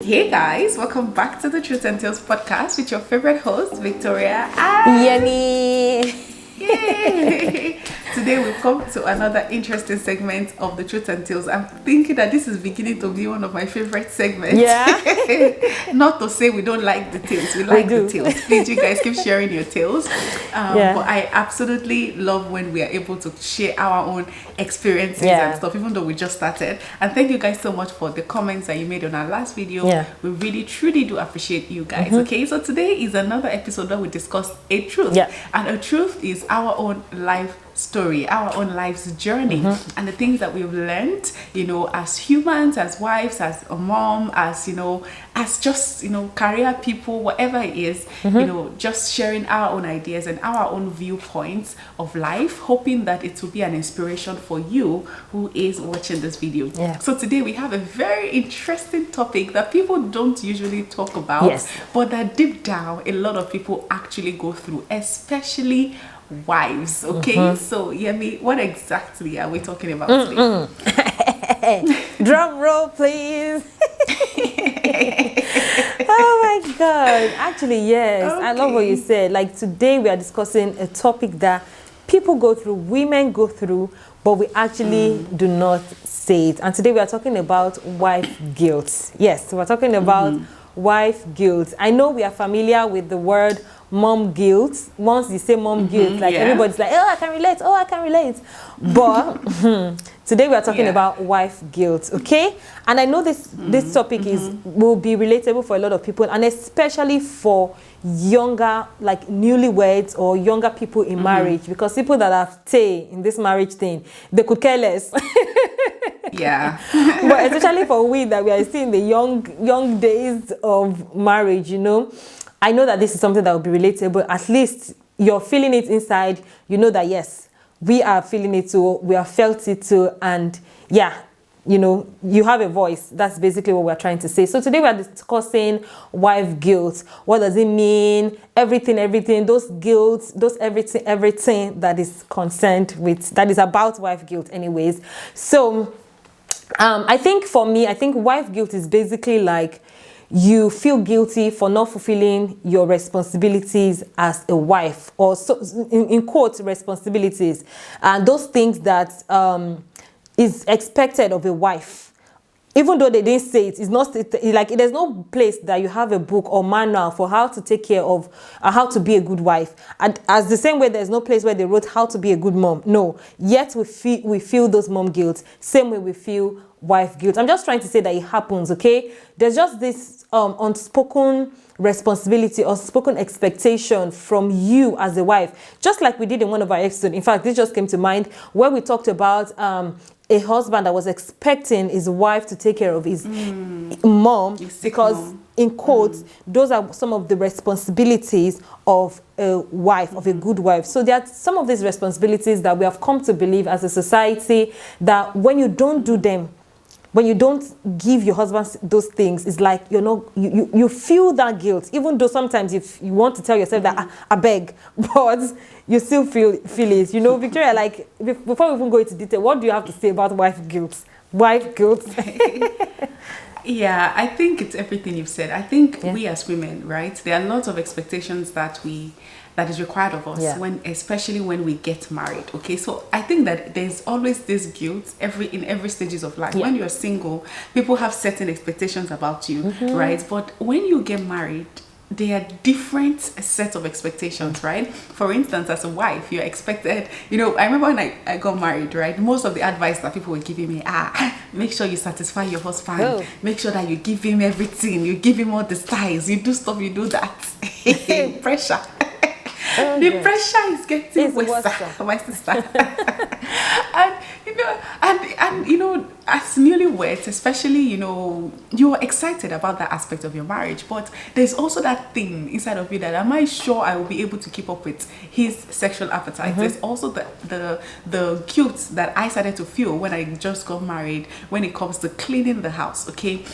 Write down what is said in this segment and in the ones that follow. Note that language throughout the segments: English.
Hey guys, welcome back to the Truthandtalespodcast with your favorite host, Victoria and Yummy! Yay! Today we've come to another interesting segment of the Truth and Tales. I'm thinking that this is beginning to be one of my favorite segments. Yeah. Not to say we don't like the tales, we like the tales. Please, you guys keep sharing your tales. But I absolutely love when we are able to share our own experiences and stuff, even though we just started. And thank you guys so much for the comments that you made on our last video. We really, truly do appreciate you guys. Okay, so today is another episode where we discuss a truth. And a truth is our own life story, our own life's journey, and the things that we've learned, as humans, as wives, as a mom, as as just career people, whatever it is, just sharing our own ideas and our own viewpoints of life, hoping that it will be an inspiration for you who is watching this video. So today we have a very interesting topic that people don't usually talk about, but that deep down a lot of people actually go through, especially wives. Okay, so Yemi, what exactly are we talking about today? Drum roll, please. Oh my God! Actually, yes, I love what you said. Like today, we are discussing a topic that people go through, women go through, but we actually do not say it. And today, we are talking about wife guilt. Yes, we're talking about wife guilt. I know we are familiar with the word mom guilt. Once you say mom guilt, like everybody's like, oh, I can relate. Oh, I can relate. But today we are talking about wife guilt, okay? And I know this topic will be relatable for a lot of people, and especially for younger, like newlyweds or younger people in marriage, because people that have stayed in this marriage thing, they could care less. But especially for we that we are still in the young days of marriage, I know that this is something that will be relatable. At least you're feeling it inside. You know that, yes, we are feeling it too. We have felt it too. And you have a voice. That's basically what we're trying to say. So today we are discussing wife guilt. What does it mean? Everything, those guilt, everything that is concerned with, that is about wife guilt anyways. So I think for me, wife guilt is basically like, you feel guilty for not fulfilling your responsibilities as a wife, or so, in quotes, responsibilities, and those things that is expected of a wife. Even though they didn't say it, it's not like there's no place that you have a book or manual for how to take care of how to be a good wife. And as the same way, there's no place where they wrote how to be a good mom. No, yet we feel those mom guilt. Same way we feel wife guilt. I'm just trying to say that it happens, okay? There's just this unspoken responsibility or spoken expectation from you as a wife, just like we did in one of our episodes. In fact, this just came to mind where we talked about a husband that was expecting his wife to take care of his mom, because in quotes, those are some of the responsibilities of a wife, of a good wife. So there are some of these responsibilities that we have come to believe as a society that when you don't do them, when you don't give your husband those things, it's like you feel that guilt, even though sometimes if you want to tell yourself that I beg, but you still feel it. Victoria, like before we even go into detail, what do you have to say about wife guilt? Wife guilt. Yeah, I think it's everything you've said. I think we as women, right? There are lots of expectations that is required of us especially when we get married. Okay, so I think that there's always this guilt in every stages of life. When you're single, people have certain expectations about you, right? But when you get married, there are different sets of expectations, right? For instance, as a wife, you're expected, I remember when I got married, right? Most of the advice that people were giving me, make sure you satisfy your husband. Make sure that you give him everything. You give him all the styles. You do stuff, you do that. Pressure. The pressure is getting worse, my sister. and as newlyweds, especially, you're excited about that aspect of your marriage, but there's also that thing inside of you that, am I sure I will be able to keep up with his sexual appetite? There's also the guilt that I started to feel when I just got married when it comes to cleaning the house, okay?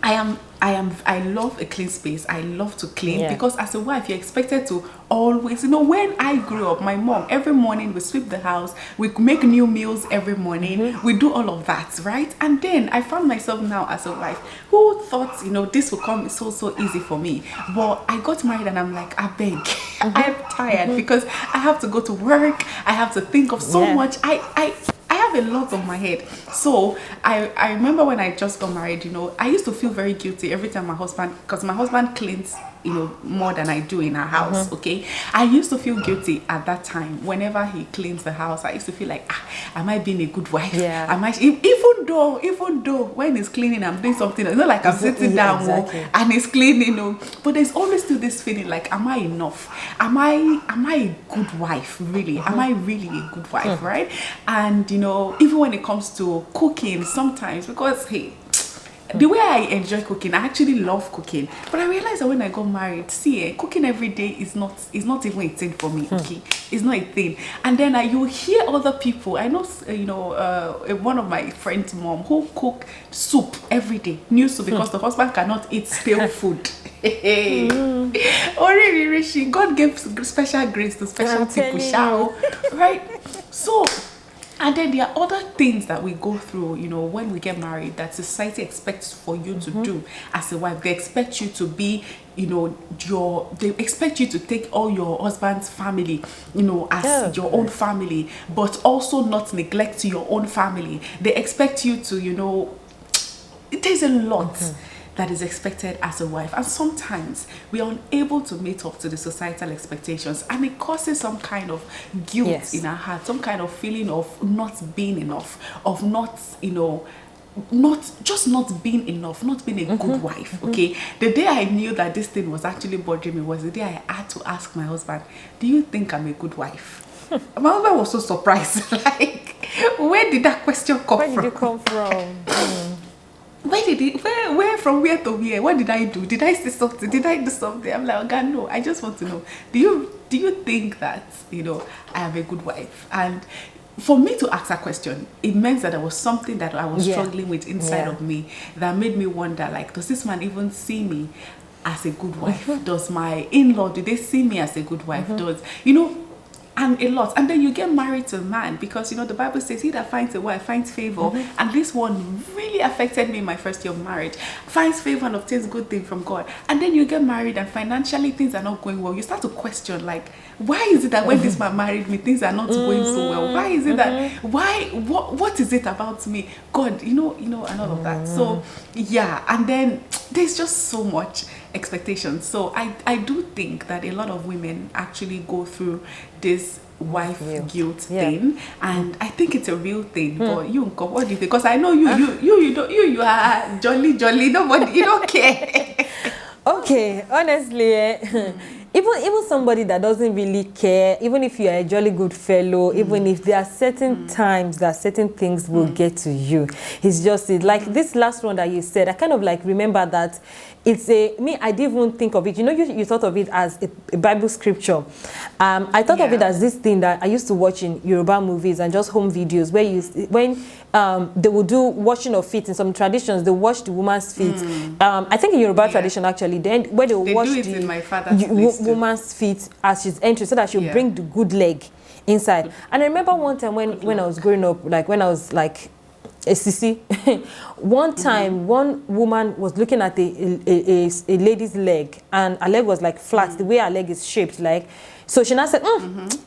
I love a clean space. I love to clean because as a wife, you're expected to always, when I grew up, my mom, every morning we sweep the house, we make new meals every morning, we do all of that, right? And then I found myself now as a wife who thought, this would come so easy for me. But I got married and I'm like, I beg, I'm tired because I have to go to work. I have to think of so much. I have a lot on my head. So I remember when I just got married, I used to feel very guilty every time because my husband cleans, more than I do in our house, okay? I used to feel guilty at that time. Whenever he cleans the house, I used to feel like, am I being a good wife? Yeah. Am I, even though when he's cleaning, I'm doing something. It's not like I'm sitting down and he's cleaning, but there's always still this feeling like, am I enough? Am I a good wife, really? Am I really a good wife, right? And, even when it comes to cooking, sometimes, because, hey, the way I enjoy cooking, I actually love cooking. But I realized that when I got married, cooking every day is not even a thing for me. Okay, it's not a thing. And then you hear other people. I know, one of my friends' mom who cook soup every day, new soup, because the husband cannot eat stale food. Really, God gave special grace to special people, right? So. And then there are other things that we go through, when we get married, that society expects for you to do as a wife. They expect you to be, they expect you to take all your husband's family, as your own family, but also not neglect your own family. They expect you to, there's a lot that is expected as a wife, and sometimes we are unable to meet up to the societal expectations, and it causes some kind of guilt in our heart, some kind of feeling of not being enough, of not being enough, not being a good wife. Okay, the day I knew that this thing was actually bothering me was the day I had to ask my husband, do you think I'm a good wife? My husband was so surprised. Like, where did that question come from? Where did it come from? From where to where? What did I do? Did I say something? Did I do something? I'm like, God, no, I just want to know. Do you think that, I am a good wife? And for me to ask that question, it meant that there was something that I was struggling with inside of me that made me wonder, like, does this man even see me as a good wife? Does my in-law, do they see me as a good wife? Does, and a lot. And then you get married to a man because, the Bible says he that finds a wife finds favor. And this one really affected me in my first year of marriage. Finds favor and obtains good thing from God. And then you get married and financially things are not going well. You start to question, like, why is it that when this man married me, things are not going so well? Why is it that, what is it about me? God, and all of that. So, and then there's just so much expectations. So I do think that a lot of women actually go through this wife guilt thing, and I think it's a real thing. But you, what do you think? Because I know you are jolly. Nobody, you don't care. Okay, honestly, even somebody that doesn't really care, even if you are a jolly good fellow, even if there are certain times that certain things will get to you, it's just like this last one that you said. I kind of like remember that it's I didn't even think of it. You thought of it as a Bible scripture. I thought of it as this thing that I used to watch in Yoruba movies and just home videos when they will do washing of feet. In some traditions, they wash the woman's feet. I think in Yoruba tradition actually, then where they will wash in my father's place woman's feet as she's entering, so that she'll bring the good leg inside. And I remember one time when I was growing up, like when I was like a sissy, one time one woman was looking at a lady's leg, and her leg was like flat, the way her leg is shaped, like. So she now said,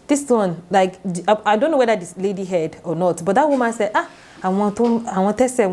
this one, like, I don't know whether this lady heard or not, but that woman said, I want to say,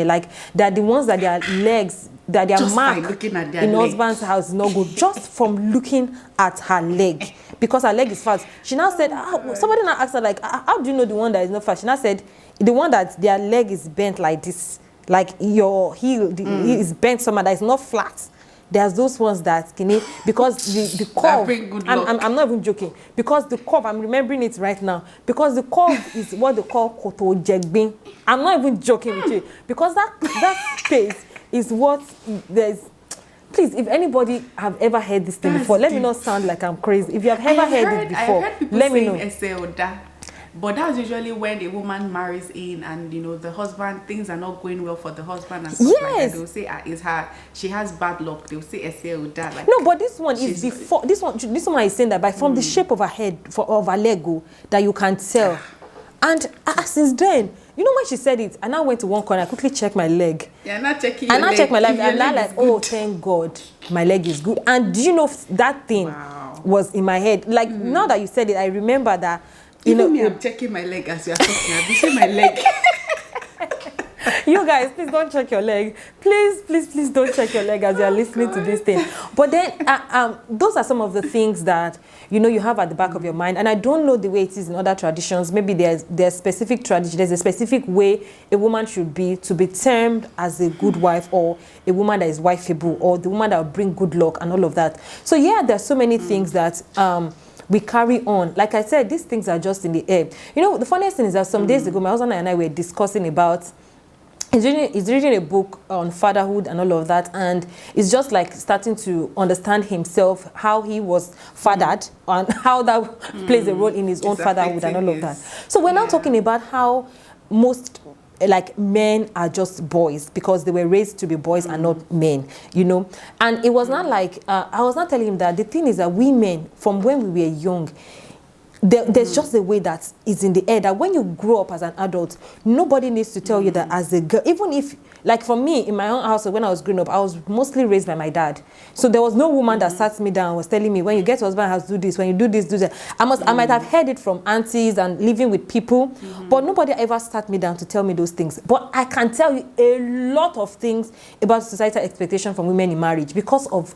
like, that the ones that their legs, that their just mark looking at their in leg. husband's house is not good, just from looking at her leg, because her leg is fat. She now said, somebody now asked her, like, how do you know the one that is not fat? She now said, the one that their leg is bent like this, like your heel is bent somehow, that is not flat. There's those ones that can, because the curve, I'm not even joking, because the curve, I'm remembering it right now, because the curve is what they call koto jegbin. I'm not even joking with you, because that space is what there's. Please, if anybody have ever heard this thing before, let me not sound like I'm crazy. If you have ever heard it before, let me know. But that's usually when a woman marries in, and you know the husband, things are not going well for the husband and stuff like that. They'll say, she has bad luck. They'll say that. Like, no, but this one is before. This one is saying that by from the shape of her head, of her leg, that you can tell. And since then, you know when she said it, and I went to one corner, I quickly checked my leg. Yeah, not checking your leg. And I checked my leg, and I'm like, oh, thank God, my leg is good. And do you know that thing was in my head? Like, now that you said it, I remember that, Even me, I'm checking my leg as you are talking. I've been seeing my leg. You guys, please don't check your leg. Please don't check your leg as you are listening to this thing. But then, those are some of the things that, you know, you have at the back of your mind. And I don't know the way it is in other traditions. Maybe there's specific tradition. There's a specific way a woman should be to be termed as a good wife, or a woman that is wifeable, or the woman that will bring good luck and all of that. So yeah, there's so many things that we carry on. Like I said, these things are just in the air. You know, the funniest thing is that some days ago, my husband and I were discussing about, he's reading a book on fatherhood and all of that, and it's just like starting to understand himself, how he was fathered, and how that plays a role in his own fatherhood and all of that. So we're now talking about how most like men are just boys because they were raised to be boys and not men, you know. And it was not like I was not telling him that the thing is that we men, from when we were young, there's just a way that is in the air that when you grow up as an adult, nobody needs to tell you that as a girl, even if, like for me, in my own house, when I was growing up, I was mostly raised by my dad. So there was no woman that sat me down and was telling me, when you get to husband house, do this, when you do this, do that. I might have heard it from aunties and living with people, but nobody ever sat me down to tell me those things. But I can tell you a lot of things about societal expectation from women in marriage because of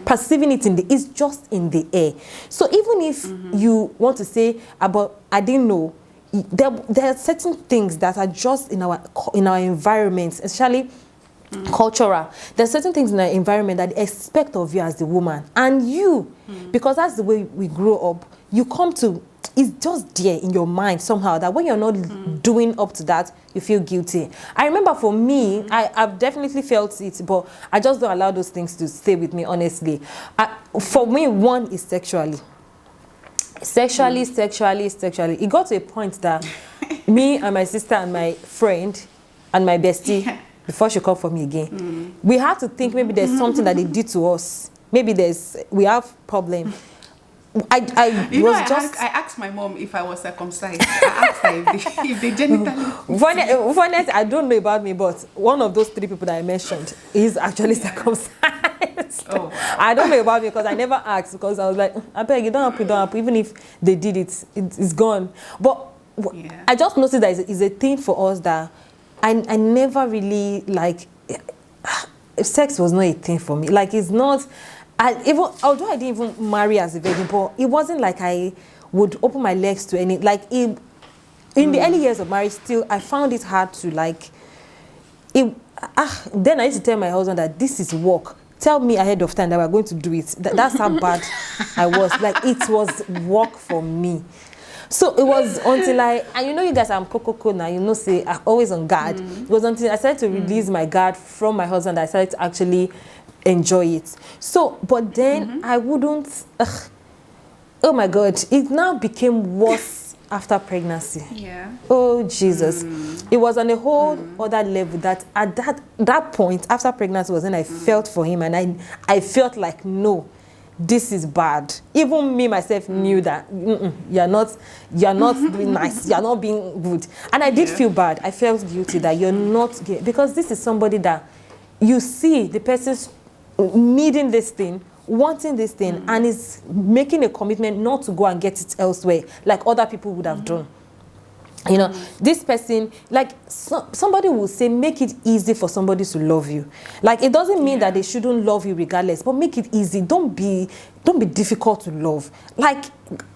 perceiving it it's just in the air. So even if you want to say about, I didn't know, there are certain things that are just in our environment, especially cultural. There are certain things in our environment that they expect of you as the woman, and you, because that's the way we grow up, you come to, it's just there in your mind somehow that when you're not doing up to that, you feel guilty. I remember for me, I've definitely felt it, but I just don't allow those things to stay with me, honestly. For me, one is sexually. It got to a point that me and my sister and my friend and my bestie, before she called for me again, we had to think maybe there's something that they did to us. Maybe we have problem. I asked my mom if I was circumcised. I asked her if they genitally. Funny, I don't know about me, but one of those 3 people that I mentioned is actually circumcised. Oh, wow. I don't know about me because I never asked, because I was like, I beg you, don't happen. Even if they did it, it's gone. But I just noticed that it's a thing for us that I never really, like, sex was not a thing for me. Like, it's not. Although I didn't even marry as a virgin, but it wasn't like I would open my legs to any, like, in the early years of marriage, still, I found it hard to, like, then I used to tell my husband that this is work. Tell me ahead of time that we're going to do it. That's how bad I was. Like, it was work for me. So it was until and you know, you guys, I'm coco now, you know, say, I'm always on guard. It was until I started to release my guard from my husband that I started to actually enjoy it. So, but then I wouldn't, oh my God, it now became worse after pregnancy. Yeah. Oh, Jesus. It was on a whole other level that at that point, after pregnancy was when I felt for him, and I felt like, no, this is bad. Even me, myself, knew that you're not doing nice, you're not being good. And I did feel bad. I felt guilty that you're not, because this is somebody that you see the person's needing this thing, wanting this thing, and is making a commitment not to go and get it elsewhere like other people would have done. You know, this person, like, somebody will say, make it easy for somebody to love you. Like, it doesn't mean that they shouldn't love you regardless, but make it easy. Don't be difficult to love. Like,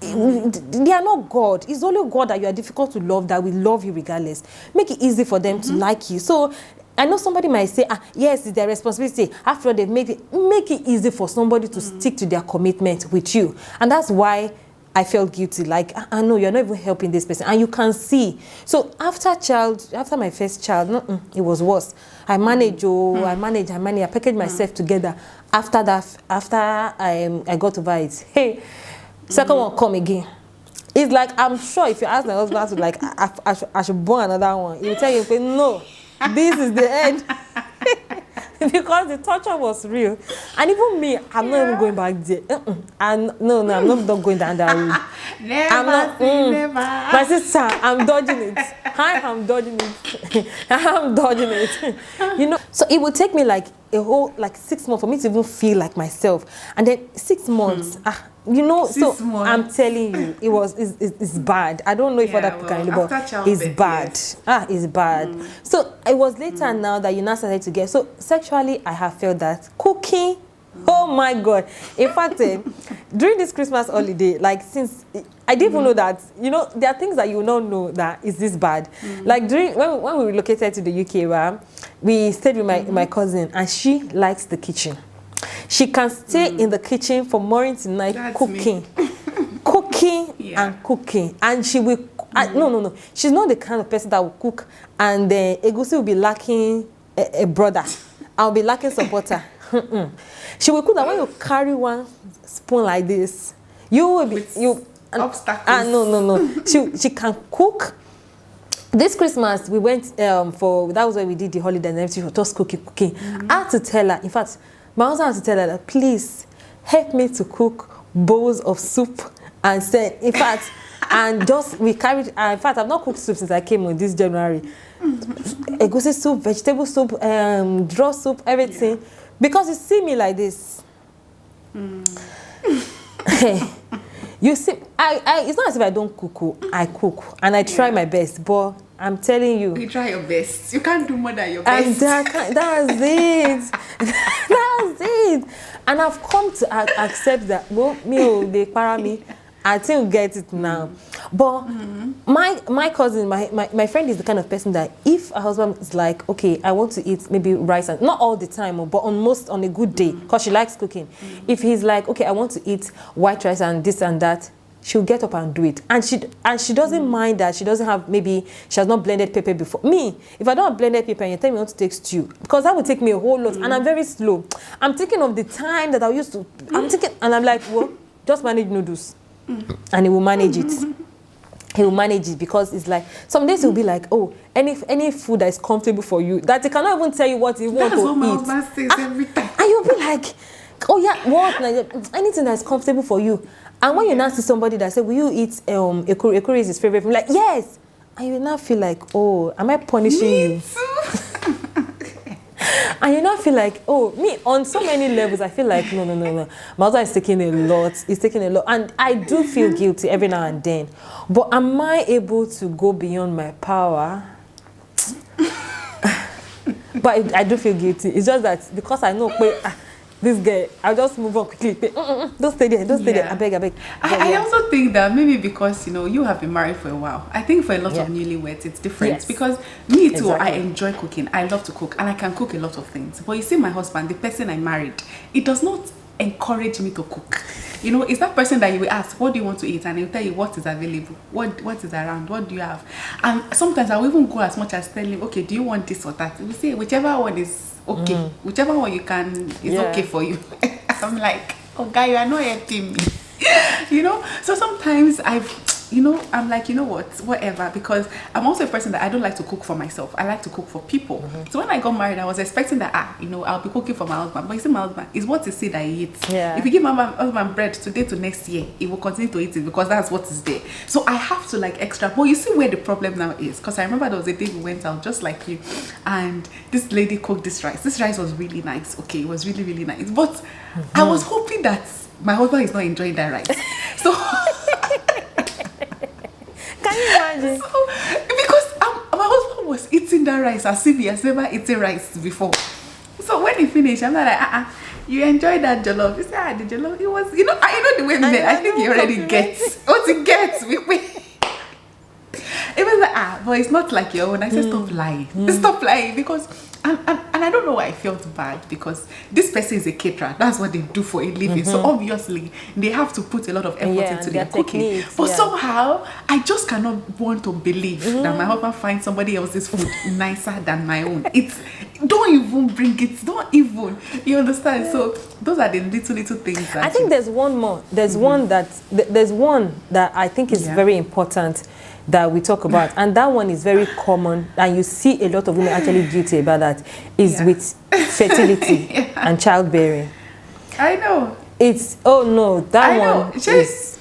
they are not God. It's only God that you are difficult to love that will love you regardless. Make it easy for them to like you. So I know somebody might say, yes, it's their responsibility. After all, they've made it, make it easy for somebody to stick to their commitment with you. And that's why I felt guilty. Like, I know you're not even helping this person. And you can see. So after my first child, it was worse. I managed, I packaged myself together. After I got over it. Hey, second one come again. It's like, I'm sure if you ask my husband to like, I should born another one, he will tell you, no, this is the end. Because the torture was real. And even me, I'm not even going back there. And no, I'm not going down that road. Never. My sister, I'm dodging it. I'm dodging it. I'm dodging it. You know, so it would take me like a whole, like 6 months for me to even feel like myself. And then 6 months, you know, 6 months. I'm telling you, it's bad. I don't know if other people can remember, but it's bad. Yes. It's bad. So it was later now that you now started to get, so sexually I have felt that cooking, oh my God. In fact, during this Christmas holiday, like since, I didn't even know that, you know, there are things that you will not know that is this bad. Like when we relocated to the UK, right, we stayed with my cousin, and she likes the kitchen. She can stay in the kitchen from morning to night. That's cooking. Cooking and cooking. And she will, no. She's not the kind of person that will cook and Egusi will be lacking a brother. I'll be lacking some butter. She will cook that when you carry one spoon like this, you will be, obstacles. No. She can cook. This Christmas, we went that was where we did the holiday and everything, just cooking. I had to tell her, in fact, my husband had to tell her that, please help me to cook bowls of soup and say, in fact, and just we carried. In fact, I've not cooked soup since I came on this January. Egusi soup, vegetable soup, draw soup, everything, because you see me like this. You see, it's not as if I don't cook. I cook and I try my best, but I'm telling you, you try your best. You can't do more than your best. And that's it. That's it. And I've come to accept that. Well, they para me. I think we get it now. But my cousin, my friend is the kind of person that if a husband is like, okay, I want to eat maybe rice, and not all the time, but on a good day, because she likes cooking. If he's like, okay, I want to eat white rice and this and that, she'll get up and do it. And she doesn't mind that she doesn't have, maybe she has not blended pepper before. Me, if I don't have blended pepper and you tell me not to take stew, because that would take me a whole lot, and I'm very slow. I'm thinking of the time that I used to, and I'm like, well, just manage noodles. And he will manage it. He will manage it, because it's like, some days he'll be like, oh, any food that is comfortable for you, that he cannot even tell you what he wants to eat. That's what my husband says every time. And you'll be like, oh yeah, what? Anything that is comfortable for you. And when you now see somebody that say, will you eat ekuru is his favorite? I'm like, yes. And you now feel like, oh, am I punishing you? And you now feel like, oh, me, on so many levels, I feel like, no. My husband is taking a lot. He's taking a lot. And I do feel guilty every now and then. But am I able to go beyond my power? But I do feel guilty. It's just that because I know, this guy, I'll just move on quickly. Don't stay there. I beg. I also think that maybe because, you have been married for a while. I think for a lot of newlyweds, it's different. Yes. Because me too, I enjoy cooking. I love to cook, and I can cook a lot of things. But you see, my husband, the person I married, it does not encourage me to cook. It's that person that you will ask, what do you want to eat? And he'll tell you what is available, what is around, what do you have? And sometimes I'll even go as much as telling him, okay, do you want this or that? We say, whichever one is okay, whichever one you can is okay for you. I'm like, oh guy, you are not helping me. So sometimes I'm like, whatever, because I'm also a person that I don't like to cook for myself. I like to cook for people. So when I got married, I was expecting that I'll be cooking for my husband. But you see, my husband is what he said that he eats. If you give my husband bread today to next year, he will continue to eat it, because that's what is there. So I have to extra. But you see where the problem now is, because I remember there was a day we went out just like you, and this lady cooked this rice. This rice was really nice. Okay, it was really, really nice. But I was hoping that my husband is not enjoying that rice. So can you imagine? So, because my husband was eating that rice as if he has never eaten rice before. So when he finished, I'm like, you enjoyed that jollof? He said, the jollof, it was, I know the way men, I think he already gets what he gets with me. It was like, but it's not like your own. I said, stop lying. Stop lying, because and And I don't know why I felt bad, because this person is a caterer. That's what they do for a living. So obviously, they have to put a lot of effort into their cooking. But somehow, I just cannot want to believe that my husband finds somebody else's food nicer than my own. Don't even bring it. Don't even. You understand? Yeah. So those are the little things. That I think there's one more. There's one that I think is very important that we talk about, and that one is very common, and you see a lot of women actually guilty about that, is with fertility and childbearing. I know. It's one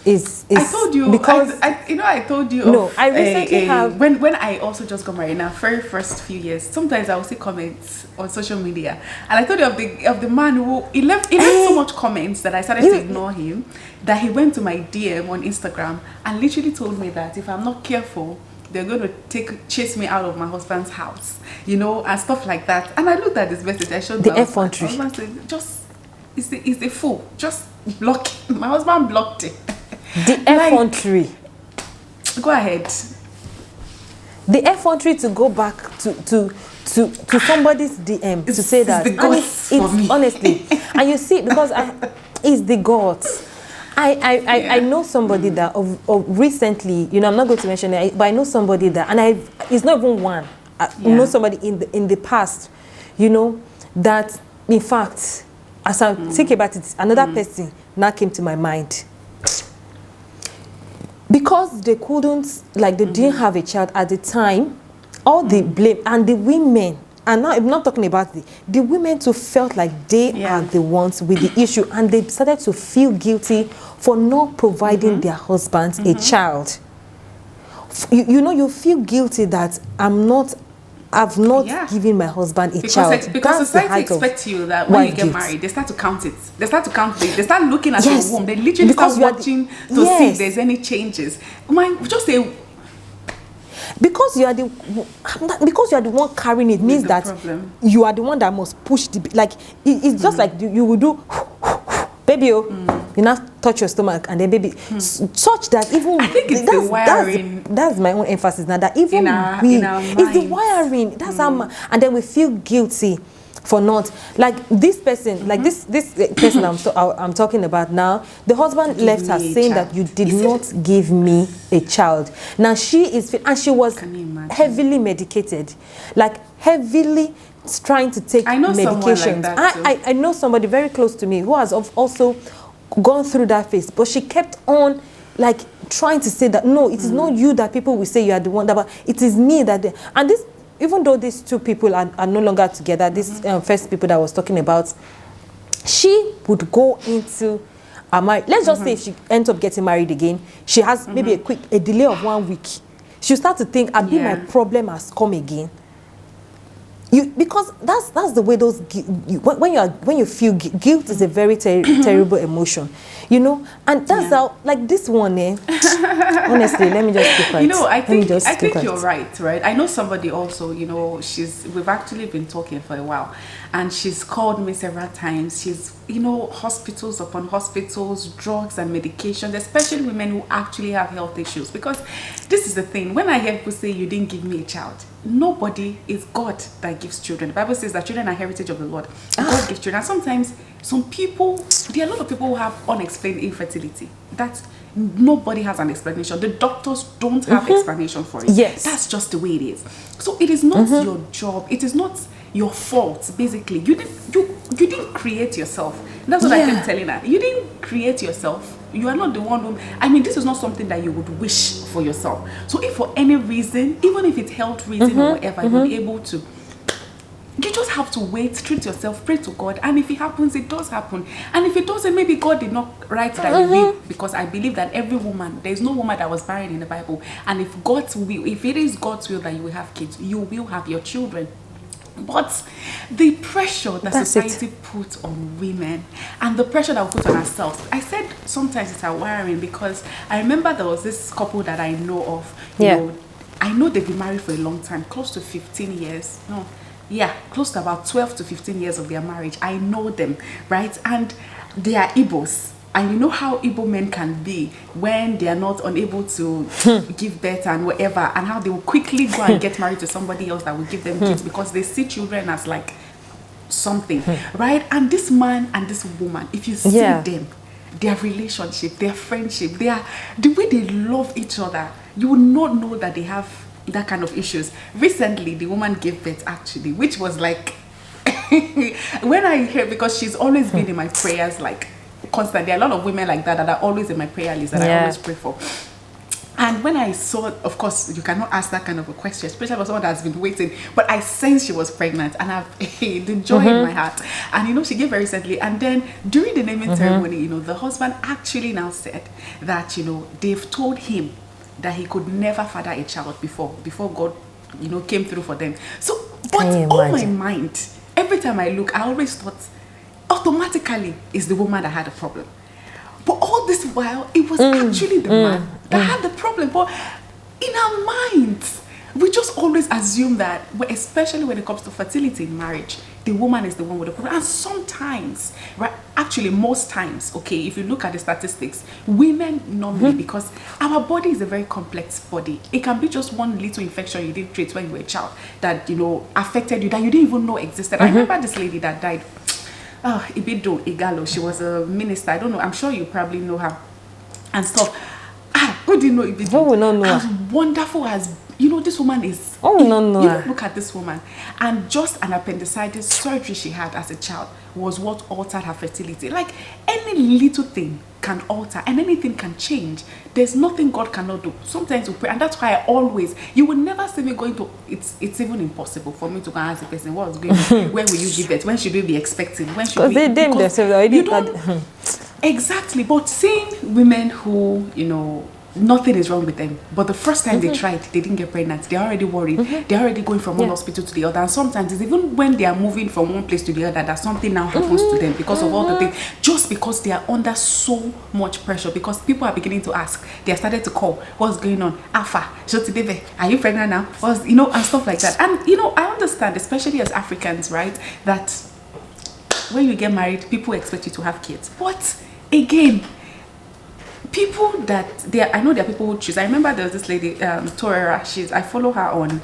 is I told you, because I told you. No, I recently have when I also just got married. Now, very first few years, sometimes I will see comments on social media, and I told you of the man who he left so much comments that I started to ignore him. That he went to my DM on Instagram and literally told me that if I'm not careful, they're going to chase me out of my husband's house, and stuff like that. And I looked at this message. I showed the my husband. My husband said, he's a fool. Just block him. My husband blocked it. The effrontery. Go ahead. The effrontery to go back to somebody's DM to say that. It's honestly, and you see, because it's the gods. I know somebody that of recently, I'm not going to mention it, but I know somebody that, and it's not even one. I know somebody in the past, that in fact, as I think about it, another person now came to my mind. Because they couldn't, they didn't have a child at the time, all the blame, and the women, and now I'm not talking about the women too felt like they are the ones with the issue, and they started to feel guilty for not providing their husbands a child. You feel guilty that I've not given my husband a child. Because society expects you that when you get married, they start to count it. They start looking at your womb. They literally start watching to see if there's any changes. Just say, because you are the one carrying it means that problem. You are the one that must push it's just like you will do baby, you now touch your stomach and then baby such that even I think it's the wiring. That's my own emphasis now, that even in our it's the wiring. That's how and then we feel guilty for not, this person, this person I'm talking about now. The husband left her saying that you did not give me a child. Now she is, and she was heavily medicated, heavily trying to take medications. I know somebody very close to me who has also gone through that phase, but she kept on trying to say that no, it is not you that people will say you are the one, but it is me that and this. Even though these two people are no longer together, these first people that I was talking about, she would go into a marriage. Let's just say if she ends up getting married again, she has maybe a delay of 1 week. She'll start to think, my problem has come again. Because that's the way those when you feel guilt is a very terrible emotion, and that's how this one honestly, let me just keep quiet. I think you're right. I know somebody also, we've actually been talking for a while, and she's called me several times. She's hospitals upon hospitals, drugs and medications, especially women who actually have health issues. Because this is the thing, when I hear people say you didn't give me a child, nobody, is God that gives children. The Bible says that children are heritage of the Lord. God gives children. And sometimes there are a lot of people who have unexplained infertility. That nobody has an explanation. The doctors don't have explanation for it. Yes. That's just the way it is. So it is not your job. It is not your fault, basically. You didn't create yourself. That's what I keep telling her. You didn't create yourself. You are not the one who, this is not something that you would wish for yourself. So if for any reason, even if it's health reason or whatever, you're able to, you just have to wait, treat yourself, pray to God, and if it happens, it does happen. And if it doesn't, maybe God did not write that you will, because I believe that every woman, there is no woman that was barren in the Bible, and if it is God's will that you will have kids, you will have your children. But the pressure that society puts on women and the pressure that we put on ourselves, I said sometimes it's our wiring, because I remember there was this couple that I know of. I know they've been married for a long time, close to 15 years. Close to about 12 to 15 years of their marriage. I know them, right? And they are Igbos. And you know how Igbo men can be when they are not unable to give birth and whatever, and how they will quickly go and get married to somebody else that will give them kids, because they see children as something, right? And this man and this woman, if you see them, their relationship, their friendship, the way they love each other, you will not know that they have that kind of issues. Recently, the woman gave birth, actually, which was like, when I hear, because she's always been in my prayers, like constantly. There are a lot of women like that are always in my prayer list that I always pray for. And when I saw, of course, you cannot ask that kind of a question, especially for someone that's been waiting. But I sensed she was pregnant, and I've the joy in my heart. And you know, she gave very recently. And then during the naming ceremony, you know, the husband actually now said that, you know, they've told him that he could never father a child before God, you know, came through for them. So, but on my mind, every time I look, I always thought automatically it's the woman that had a problem. But all this while, it was actually the man that had the problem. But in our minds, we just always assume that, especially when it comes to fertility in marriage, the woman is the one with the problem. And sometimes, right, actually most times, okay, if you look at the statistics, women normally, because our body is a very complex body. It can be just one little infection you didn't treat when you were a child that, you know, affected you, that you didn't even know existed. I remember this lady that died. Ibido Igalo, she was a minister. I don't know. I'm sure you probably know her and stuff. Who do you know Ibido? Who will not know as wonderful as, you know, this woman is. Oh, no. You look at this woman, and just an appendicitis surgery she had as a child was what altered her fertility. Like, any little thing can alter, and anything can change. There's nothing God cannot do. Sometimes we pray, and that's why you will never see me going to, it's even impossible for me to go and ask the person, what's going on? When will you give it? When should we be expecting? When should we? Because they deem themselves already. Exactly. But seeing women who, you know, nothing is wrong with them, but the first time they tried, they didn't get pregnant, they're already worried, they're already going from one hospital to the other, and sometimes it's even when they are moving from one place to the other that something now happens to them because of all the things, just because they are under so much pressure, because people are beginning to ask, they are started to call, what's going on, Alpha, are you pregnant now, you know, and stuff like that. And you know, I understand, especially as Africans, right, that when you get married, people expect you to have kids, but again, people that I know there are people who choose. I remember there was this lady, Torera. I follow her on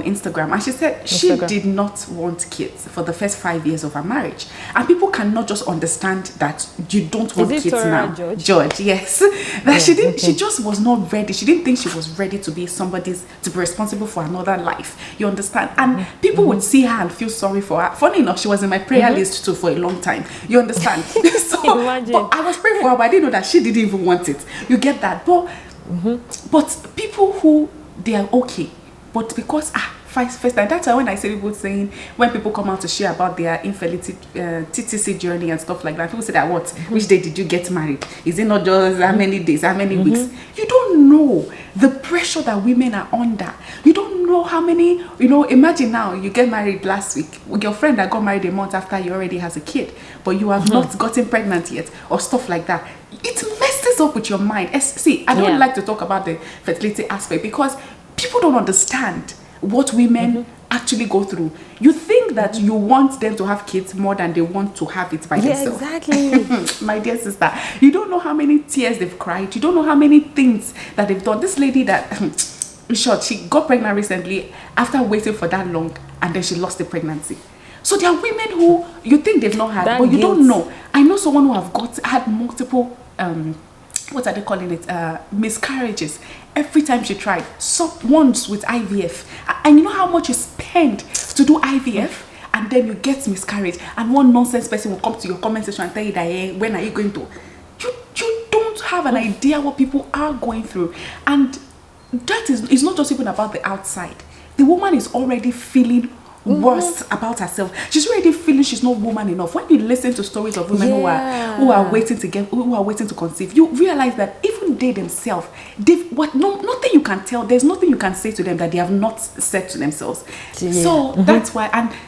Instagram, and she said she did not want kids for the first 5 years of her marriage. And people cannot just understand that you don't want kids now. George, yes, that she didn't. She just was not ready. She didn't think she was ready to be to be responsible for another life. You understand? And people would see her and feel sorry for her. Funny enough, she was in my prayer list too for a long time. You understand? So, but I was praying for her, but I didn't know that she didn't even want it. You get that? But people who they are okay. But because first time, that's why when I see people saying, when people come out to share about their infertility TTC journey and stuff like that, people say that which day did you get married? Is it not just how many days, how many weeks? You don't know the pressure that women are under. You don't know how many, you know, imagine now you get married last week with your friend that got married a month after you already has a kid, but you have not gotten pregnant yet, or stuff like that. It messes up with your mind. See, I don't like to talk about the fertility aspect because people don't understand what women actually go through. You think that you want them to have kids more than they want to have it by themselves. Exactly. My dear sister, you don't know how many tears they've cried. You don't know how many things that they've done. This lady that, in short, she got pregnant recently after waiting for that long, and then she lost the pregnancy. So there are women who you think they've not had, but you don't know. I know someone who had multiple what are they calling it, miscarriages every time she tried. So once with IVF, and you know how much you spend to do IVF, and then you get miscarriage, and one nonsense person will come to your comment section and tell you that, hey, when are you going to? You don't have an idea what people are going through. And that is not just even about the outside. The woman is already feeling worse about herself. She's already feeling she's not woman enough. When you listen to stories of women who are waiting to conceive, you realize that even they themselves, nothing you can tell, there's nothing you can say to them that they have not said to themselves. So that's why,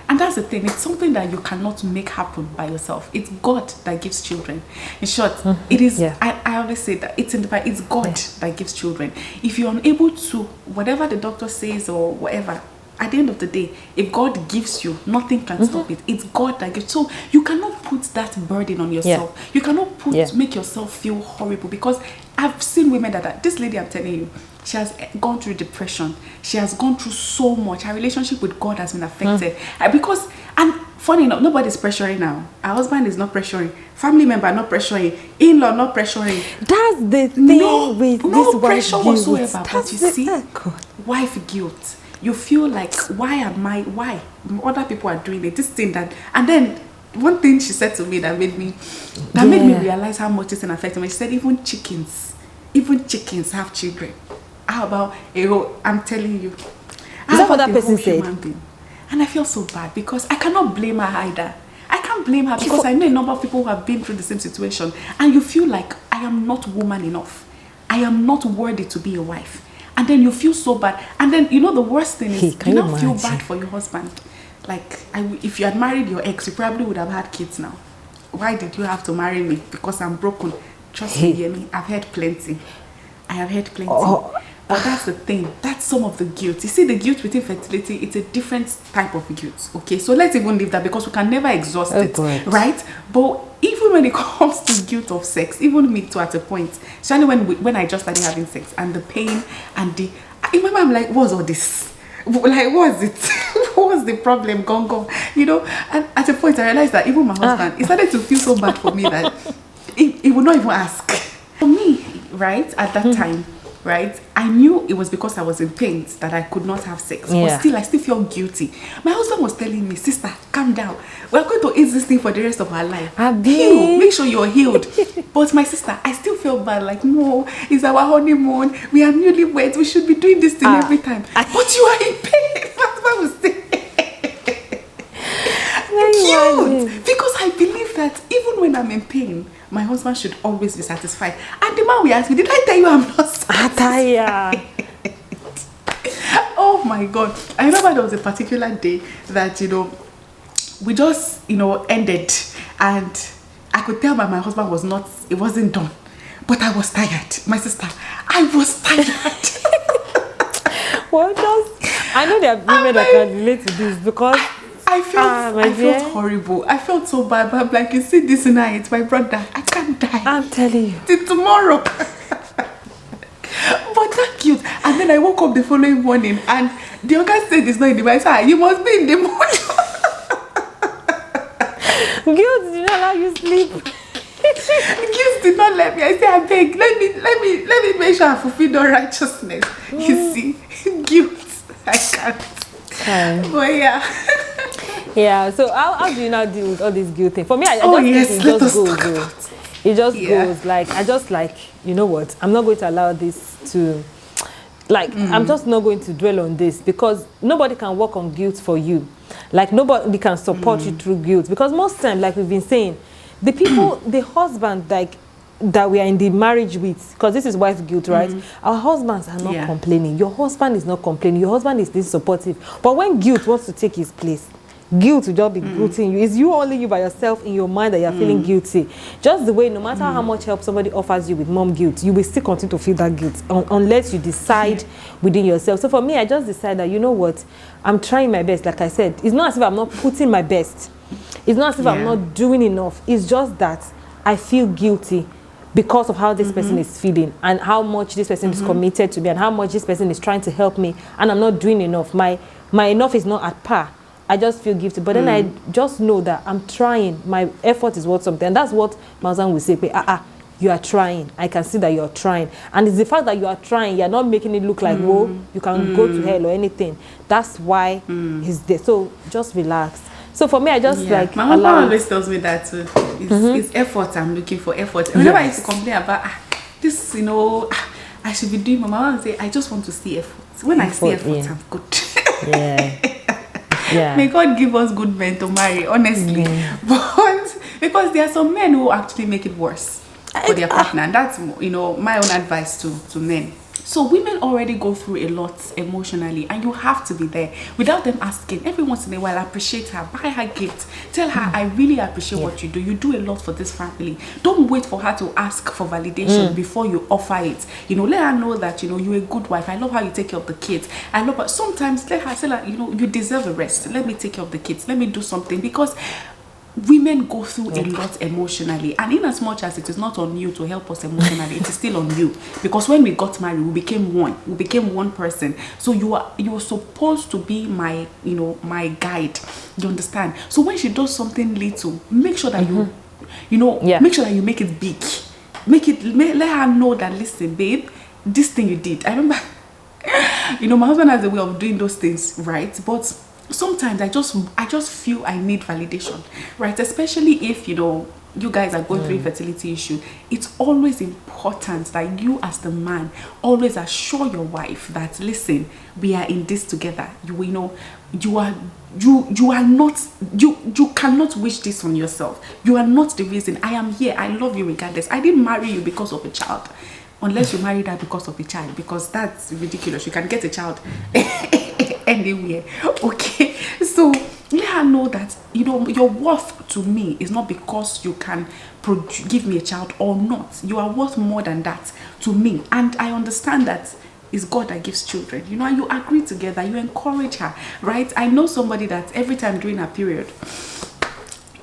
and that's the thing, it's something that you cannot make happen by yourself. It's God that gives children. In short, it is, I always say that it's God that gives children. If you're unable to, whatever the doctor says or whatever, at the end of the day, if God gives you, nothing can stop it. It's God that gives. So you cannot put that burden on yourself. You cannot make yourself feel horrible, because I've seen women that this lady, I'm telling you, she has gone through depression. She has gone through so much. Her relationship with God has been affected. And Funny enough, nobody's pressuring now. Our husband is not pressuring. Family member not pressuring. In-law not pressuring. That's the thing with no this pressure wife whatsoever. guilt. But you see, wife guilt. You feel like, why? Other people are doing it. This thing that, and then one thing she said to me that made me realize how much this thing affected me. She said, even chickens have children. How about I'm telling you. Is that what that person said? And I feel so bad because I cannot blame her either. I can't blame her because I know a number of people who have been through the same situation. And you feel like, I am not woman enough. I am not worthy to be a wife. And then you feel so bad. And then, you know, the worst thing is, you now feel bad for your husband. Like, if you had married your ex, you probably would have had kids now. Why did you have to marry me? Because I'm broken. Trust me, Yemi, I've heard plenty. I have heard plenty. But that's the thing. That's some of the guilt. You see, the guilt within fertility, it's a different type of guilt. Okay, so let's even leave that because we can never exhaust it, right? But even when it comes to guilt of sex, even me too at a point, especially when I just started having sex and the pain and I remember I'm like, what's all this? Like, what was it? What was the problem? Gone. You know, and at a point I realized that even my husband, he started to feel so bad for me that he would not even ask. For me, right, at that time, right, I knew it was because I was in pain that I could not have sex. But still, I still feel guilty. My husband was telling me, sister, calm down. We're going to eat this thing for the rest of our life. Heal. Make sure you're healed. But my sister, I still feel bad. Like, no, it's our honeymoon. We are newlyweds. We should be doing this thing every time. But you are in pain. That's what I was saying. Cute. Because I believe that even when I'm in pain, my husband should always be satisfied. And the man will ask me, did I tell you I'm not satisfied? Oh my God. I remember there was a particular day that, you know, we just, you know, ended. And I could tell that my husband it wasn't done. But I was tired. My sister, I was tired. Well, I know there are women that can relate to this because I felt horrible. I felt so bad. But I'm like, you see this night, my brother, I can't die. I'm telling you. Till tomorrow. But that cute. And then I woke up the following morning and the other said it's not in the morning. I said, you must be in the morning. Guilt did not allow you sleep. Guilt did not let me. I said, I beg, let me make sure I fulfill the righteousness. You see, guilt. I can't. But yeah, so how do you now deal with all this guilt thing? For me, I just think it just goes. It just goes. Like, I just like, you know what? I'm not going to allow this to, like, I'm just not going to dwell on this because nobody can work on guilt for you. Like, nobody can support you through guilt because most times, like we've been saying, the people, the husband, like, that we are in the marriage with, because this is wife guilt, right? Our husbands are not complaining. Your husband is not complaining. Your husband is this supportive. But when guilt wants to take his place, guilt will just be guilting you. It's only you by yourself in your mind that you're feeling guilty. Just the way, no matter how much help somebody offers you with mom guilt, you will still continue to feel that guilt unless you decide within yourself. So for me, I just decided that, you know what, I'm trying my best. Like I said, it's not as if I'm not putting my best. It's not as if I'm not doing enough. It's just that I feel guilty because of how this person is feeling and how much this person is committed to me and how much this person is trying to help me, and I'm not doing enough. My enough is not at par. I just feel guilty. But then I just know that I'm trying. My effort is worth something. And that's what my husband will say, you are trying. I can see that you're trying. And it's the fact that you are trying, you're not making it look like, whoa, you can go to hell or anything. That's why he's there. So just relax. So for me, I just like... My husband always tells me that too. It's effort I'm looking for, effort. Whenever I used to complain about, this, you know, I should be doing, my mom would say, I just want to see effort. When I see effort, I'm good. May God give us good men to marry, honestly. But because there are some men who actually make it worse for their partner. And that's, you know, my own advice to men. So women already go through a lot emotionally, and you have to be there without them asking. Every once in a while, appreciate her, buy her gifts, tell her, I really appreciate what you do. You do a lot for this family. Don't wait for her to ask for validation before you offer it. You know, let her know that, you know, you're a good wife. I love how you take care of the kids. I love her. Sometimes let her say, like, you know, you deserve a rest. Let me take care of the kids. Let me do something, because women go through a lot emotionally, and in as much as it is not on you to help us emotionally, it is still on you, because when we got married, we became one person. So you are supposed to be my my guide, you understand? So when she does something little, make sure that make sure that you make it big, let her know that, listen babe, this thing you did, I remember my husband has a way of doing those things, right? But sometimes I just feel I need validation, right? Especially if you guys are going through a fertility issue. It's always important that you as the man always assure your wife that, listen, we are in this together. You cannot wish this on yourself. You are not the reason. I am here. I love you regardless. I didn't marry you because of a child. Unless you married her because of a child, because that's ridiculous. You can get a child anywhere. Okay, so let her know that your worth to me is not because you can give me a child or not. You are worth more than that to me, and I understand that it's God that gives children. And you agree together. You encourage her, right? I know somebody that every time during her period,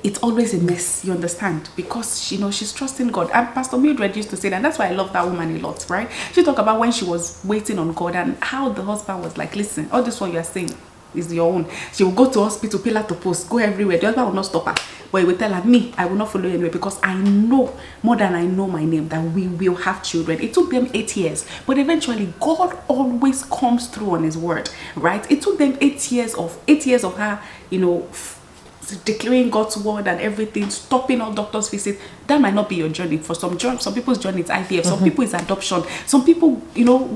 it's always a mess, you understand, because she's trusting God. And Pastor Mildred used to say that, and that's why I love that woman a lot, right? She talked about when she was waiting on God and how the husband was like, listen, all this one you are saying is your own. She will go to hospital, pillar to post, go everywhere. The husband will not stop her, but he will tell her, me, I will not follow you anywhere, because I know more than I know my name that we will have children. It took them 8 years, but eventually God always comes through on his word, right? It took them 8 years of her, declaring God's word and everything, stopping all doctors' visits. That might not be your journey. For some people's journey is IVF, some people is adoption, some people,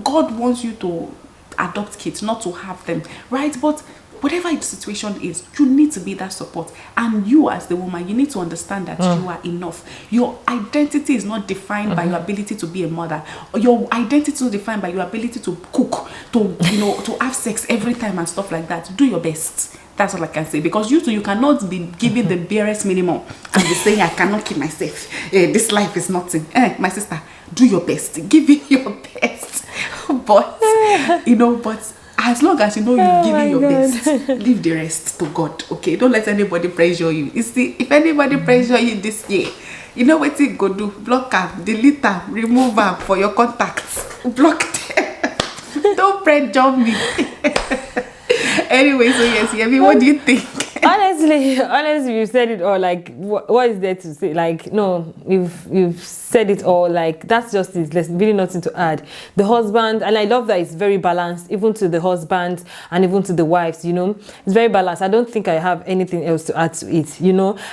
God wants you to adopt kids, not to have them, right? But whatever the situation is, you need to be that support. And you as the woman, you need to understand that you are enough. Your identity is not defined by your ability to be a mother. Your identity is not defined by your ability to cook, to have sex every time and stuff like that. Do your best. That's all I can say, because you cannot be giving the barest minimum and be saying, I cannot keep myself. This life is nothing. My sister, do your best. Give it your best. But, but as long as you've given your best, leave the rest to God. Okay? Don't let anybody pressure you. You see, if anybody pressure you this year, you know what you go do? Block them, delete them, remove them for your contacts. Block them. Don't pressure me. Anyway, so yes, Yemi, what do you think? Honestly, you said it all. Like, what is there to say? Like, no, you've said it all. Like, that's just it. There's really nothing to add. The husband, and I love that it's very balanced, even to the husband and even to the wives. It's very balanced. I don't think I have anything else to add to it.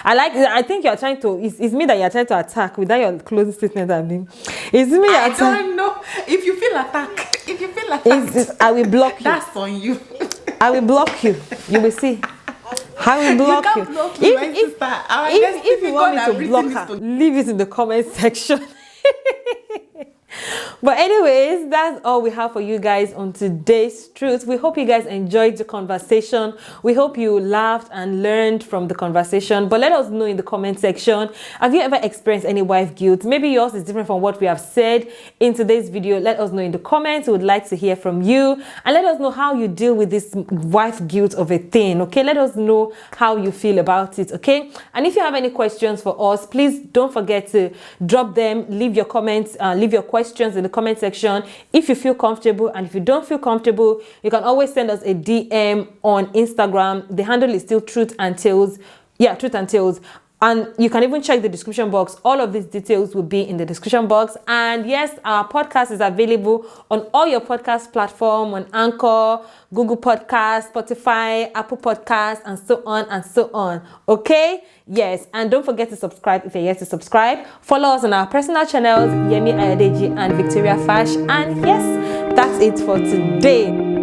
I think you're trying to. It's me that you're trying to attack with that your closing statement. I mean, it's me. I don't know if you feel attacked. I will block you. That's on you. I will block you. You will see. I will block you. Block me, if you want me to block her, leave it in the comment section. But anyways, that's all we have for you guys on today's Truth. We hope you guys enjoyed the conversation. We hope you laughed and learned from the conversation. But let us know in the comment section, have you ever experienced any wife guilt? Maybe yours is different from what we have said in today's video. Let us know in the comments. We would like to hear from you. And let us know how you deal with this wife guilt of a thing, okay? Let us know how you feel about it, okay? And if you have any questions for us, please don't forget to drop them. Leave your comments, leave your questions in the comment section if you feel comfortable. And if you don't feel comfortable, you can always send us a DM on Instagram. The handle is still Truthandtales. Yeah, Truthandtales. And you can even check the description box. All of these details will be in the description box. And yes, our podcast is available on all your podcast platforms, on Anchor, Google Podcast, Spotify, Apple Podcast, and so on and so on. Okay? Yes. And don't forget to subscribe if you're yet to subscribe. Follow us on our personal channels, Yemi Ayodeji and Victoria Fash. And yes, that's it for today.